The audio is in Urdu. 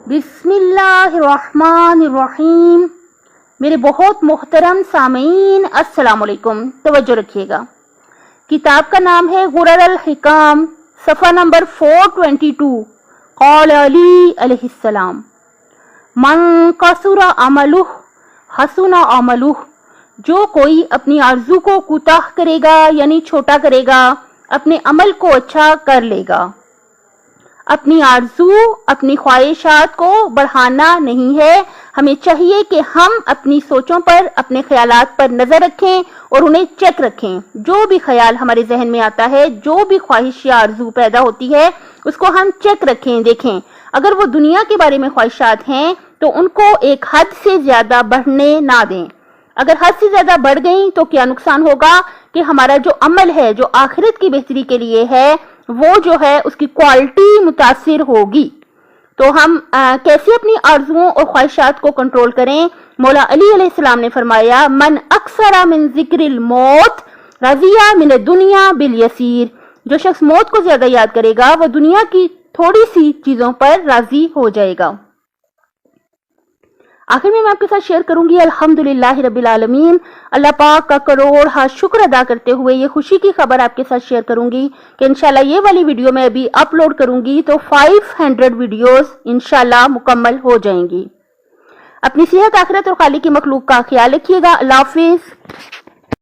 بسم اللہ الرحمن الرحیم۔ میرے بہت محترم سامعین السلام علیکم، توجہ رکھیے گا۔ کتاب کا نام ہے غرر الحکام، صفحہ نمبر 422۔ قال علی علیہ السلام: من قصر عملہ حسن عملہ، جو کوئی اپنی آرزو کو کوتاہ کرے گا یعنی چھوٹا کرے گا، اپنے عمل کو اچھا کر لے گا۔ اپنی آرزو، اپنی خواہشات کو بڑھانا نہیں ہے، ہمیں چاہیے کہ ہم اپنی سوچوں پر، اپنے خیالات پر نظر رکھیں اور انہیں چیک رکھیں۔ جو بھی خیال ہمارے ذہن میں آتا ہے، جو بھی خواہش یا آرزو پیدا ہوتی ہے، اس کو ہم چیک رکھیں، دیکھیں۔ اگر وہ دنیا کے بارے میں خواہشات ہیں تو ان کو ایک حد سے زیادہ بڑھنے نہ دیں۔ اگر حد سے زیادہ بڑھ گئیں تو کیا نقصان ہوگا کہ ہمارا جو عمل ہے، جو آخرت کی بہتری کے لیے ہے، وہ جو ہے اس کی کوالٹی متاثر ہوگی۔ تو ہم کیسے اپنی آرزوؤں اور خواہشات کو کنٹرول کریں؟ مولا علی علیہ السلام نے فرمایا: من اکثر من ذکر الموت رضی من الدنیا بالیسیر، جو شخص موت کو زیادہ یاد کرے گا وہ دنیا کی تھوڑی سی چیزوں پر راضی ہو جائے گا۔ آخر میں آپ کے ساتھ شیئر کروں گی الحمدللہ رب العالمین، اللہ پاک کا کروڑ شکر ادا کرتے ہوئے یہ خوشی کی خبر آپ کے ساتھ شیئر کروں گی کہ انشاءاللہ یہ والی ویڈیو میں ابھی اپلوڈ کروں گی تو 500 ویڈیوز انشاءاللہ مکمل ہو جائیں گی۔ اپنی صحت، آخرت اور خالق کی مخلوق کا خیال رکھیے گا۔ اللہ حافظ۔